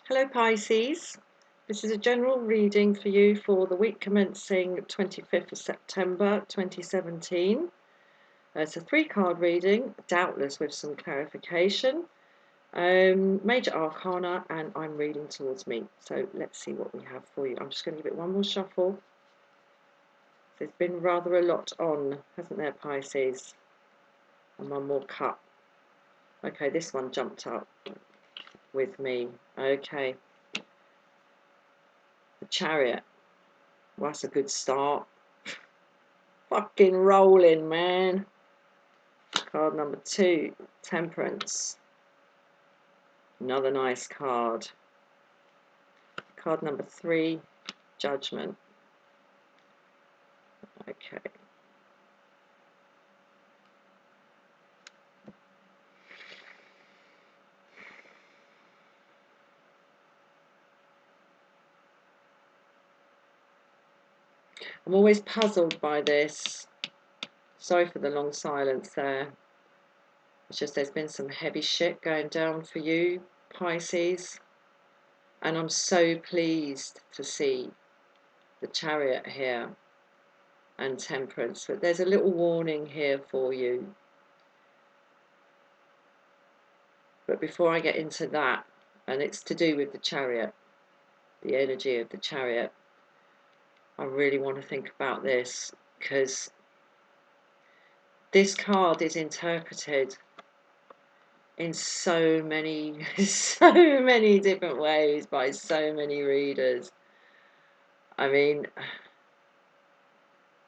Hello Pisces, this is a general reading for you for the week commencing 25th of September 2017. It's a 3-card reading, doubtless with some clarification, major arcana, and I'm reading towards me. So let's see what we have for you. I'm just going to give it one more shuffle. There's been rather a lot on, hasn't there, Pisces? And one more cut. Okay, this one jumped up with me. Okay. The Chariot. Well, that's a good start. Fucking rolling, man. Card number 2, Temperance. Another nice card. Card number 3, Judgment. Okay. I'm always puzzled by this. Sorry for the long silence there. It's just there's been some heavy shit going down for you, Pisces. And I'm so pleased to see the Chariot here and Temperance. But there's a little warning here for you. But before I get into that, and it's to do with the Chariot, the energy of the Chariot, I really want to think about this, because this card is interpreted in so many different ways by so many readers. I mean,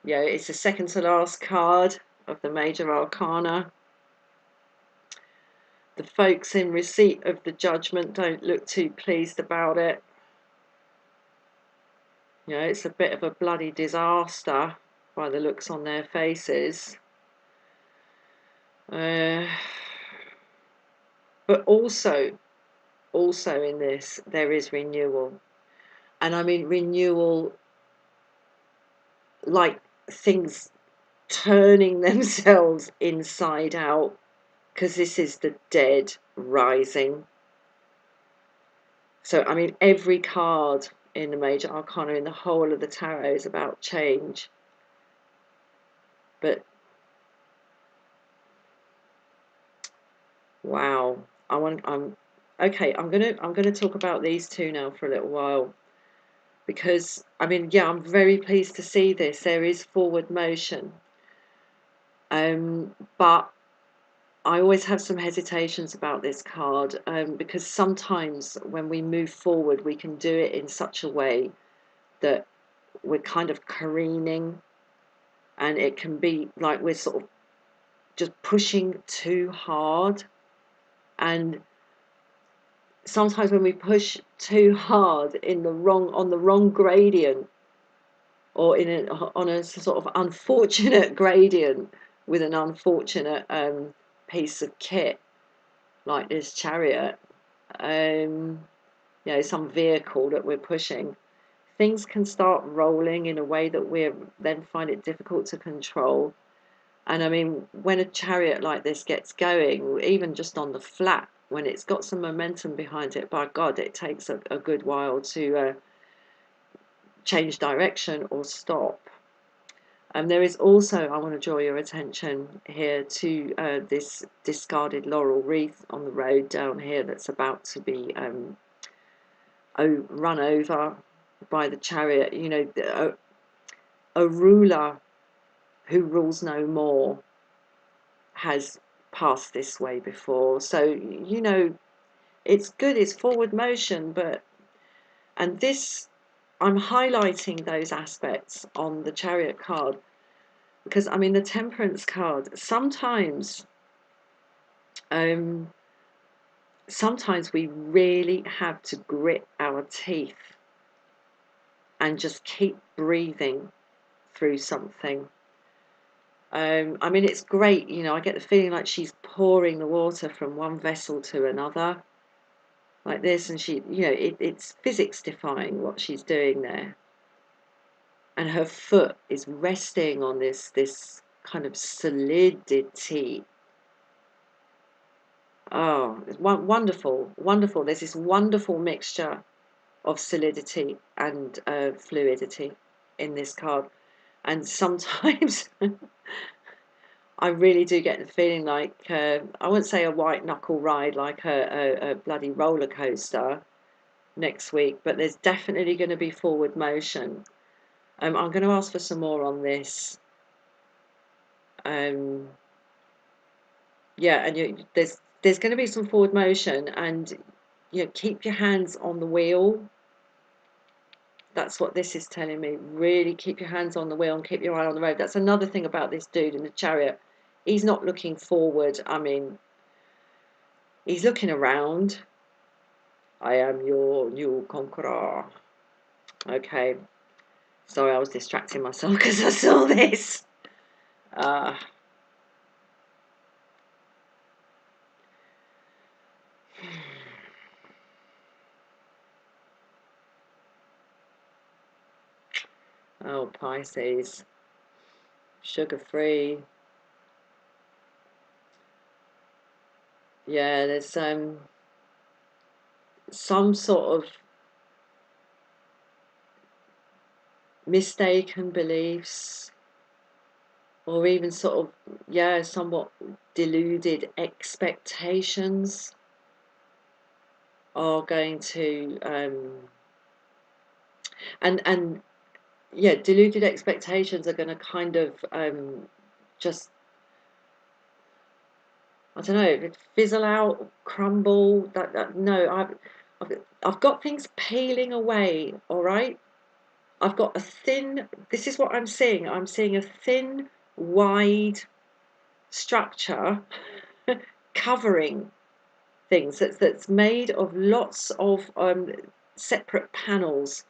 yeah, it's the second to last card of the major arcana. The folks in receipt of the Judgment don't look too pleased about it. You know, it's a bit of a bloody disaster by the looks on their faces. But also in this, there is renewal. And I mean renewal, like things turning themselves inside out, because this is the dead rising. So, I mean, every card in the major arcana, in the whole of the tarot, is about change. But wow, I'm gonna talk about these two now for a little while, because I mean, yeah, I'm very pleased to see this. There is forward motion, but I always have some hesitations about this card, because sometimes when we move forward, we can do it in such a way that we're kind of careening, and it can be like we're sort of just pushing too hard. And sometimes when we push too hard on the wrong gradient, or on a sort of unfortunate gradient with an unfortunate piece of kit, like this Chariot, you know, some vehicle that we're pushing, things can start rolling in a way that we then find it difficult to control. And I mean, when a Chariot like this gets going, even just on the flat, when it's got some momentum behind it, by God, it takes a good while to change direction or stop. And there is also, I want to draw your attention here to this discarded laurel wreath on the road down here that's about to be run over by the Chariot. You know, a ruler who rules no more has passed this way before. So, you know, it's good, it's forward motion, and this, I'm highlighting those aspects on the Chariot card, because I mean, the Temperance card, sometimes we really have to grit our teeth and just keep breathing through something. I mean, it's great, you know, I get the feeling like she's pouring the water from one vessel to another, like this, and she, you know, it's physics defying what she's doing there. And her foot is resting on this kind of solidity. Oh, it's wonderful, wonderful. There's this wonderful mixture of solidity and fluidity in this card. And sometimes I really do get the feeling like, I wouldn't say a white knuckle ride like a bloody roller coaster next week, but there's definitely going to be forward motion. I'm going to ask for some more on this. Yeah, and there's going to be some forward motion, and keep your hands on the wheel. That's what this is telling me. Really keep your hands on the wheel and keep your eye on the road. That's another thing about this dude in the chariot. He's not looking forward. I mean, he's looking around. I am your new conqueror. Okay. Sorry, I was distracting myself because I saw this. Oh, Pisces. Sugar-free. Yeah, there's some sort of mistaken beliefs, or even sort of, yeah, somewhat deluded expectations are going to and yeah, deluded expectations are going to kind of just, I don't know, fizzle out, crumble. No, I've got things peeling away. All right, I've got a thin. This is what I'm seeing. I'm seeing a thin, wide structure covering things that's made of lots of separate panels,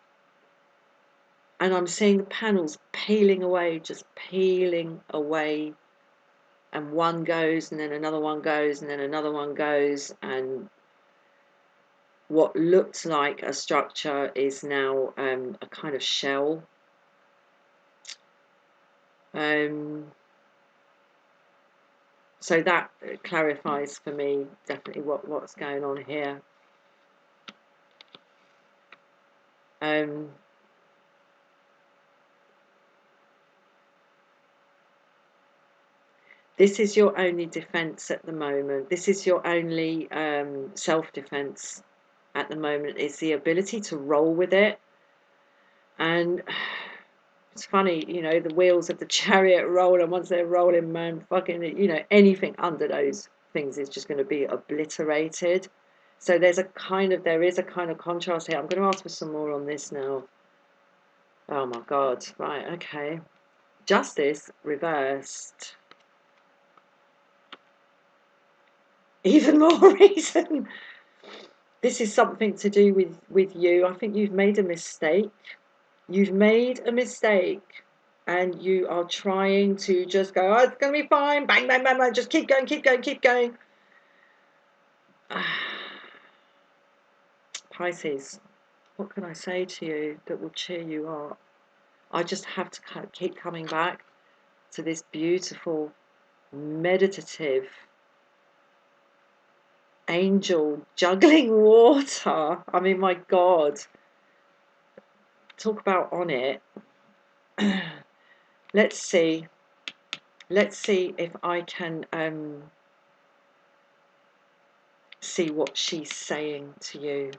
and I'm seeing the panels peeling away, just peeling away, and one goes and then another one goes and then another one goes, and what looked like a structure is now a kind of shell. So that clarifies for me definitely what's going on here. This is your only defense at the moment. This is your only self-defense at the moment, is the ability to roll with it. And it's funny, the wheels of the chariot roll, and once they're rolling, man, fucking, anything under those things is just going to be obliterated. So there is a kind of contrast here. I'm going to ask for some more on this now. Oh my God. Right, okay. Justice reversed. Even more reason. This is something to do with you. I think you've made a mistake. You've made a mistake, and you are trying to just go, oh, it's going to be fine. Bang, bang, bang, bang. Just keep going, keep going, keep going. Pisces, what can I say to you that will cheer you up? I just have to keep coming back to this beautiful, meditative angel juggling water. I mean, my God. Talk about on it. Let's see if I can see what she's saying to you.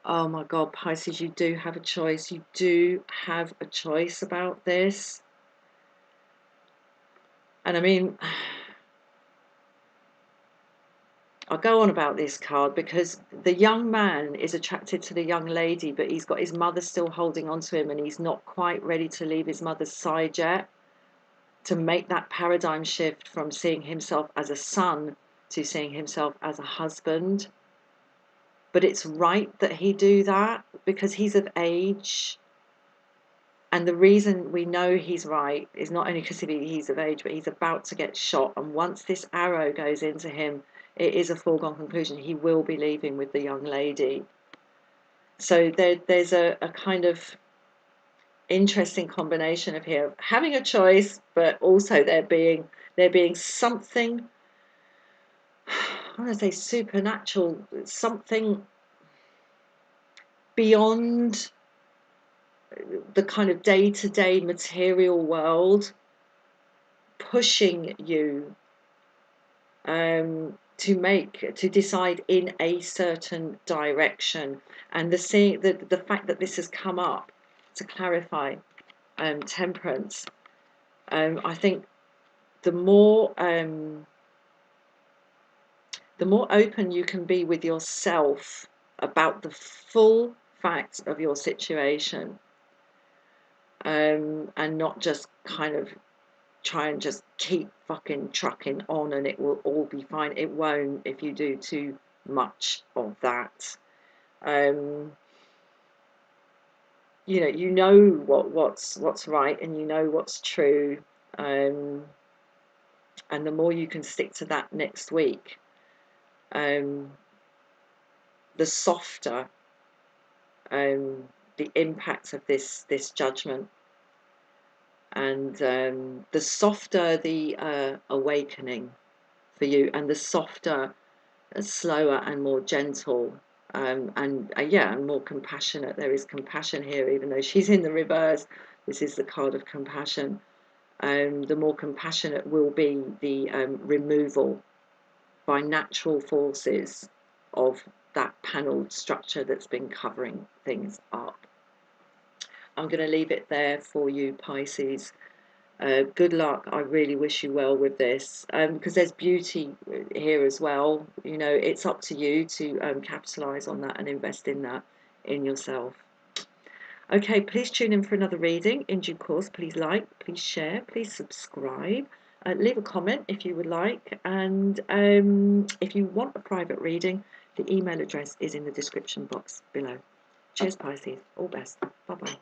Oh my God, Pisces, you do have a choice. You do have a choice about this. And I mean, I'll go on about this card because the young man is attracted to the young lady, but he's got his mother still holding on to him, and he's not quite ready to leave his mother's side yet, to make that paradigm shift from seeing himself as a son to seeing himself as a husband. But it's right that he do that because he's of age. And the reason we know he's right is not only because he's of age, but he's about to get shot. And once this arrow goes into him, it is a foregone conclusion. He will be leaving with the young lady. So there's a kind of interesting combination of here, having a choice, but also there being something I want to say supernatural, something beyond the kind of day-to-day material world, pushing you to decide in a certain direction. And the fact that this has come up to clarify temperance, I think the more open you can be with yourself about the full facts of your situation, and not just kind of try and just keep fucking trucking on and it will all be fine. It won't if you do too much of that. You know what's right, and you know what's true, and the more you can stick to that next week, the softer the impact of this judgment, and the softer the awakening for you, and the softer, slower and more gentle, and more compassionate. There is compassion here, even though she's in the reverse. This is the card of compassion. The more compassionate will be the removal by natural forces of that panelled structure that's been covering things up. I'm going to leave it there for you, Pisces. Good luck. I really wish you well with this, because there's beauty here as well. It's up to you to capitalize on that and invest in that in yourself. Okay, please tune in for another reading in due course. Please like, please share, please subscribe, leave a comment if you would like, and if you want a private reading, the email address is in the description box below. Cheers, Pisces. All best. Bye bye.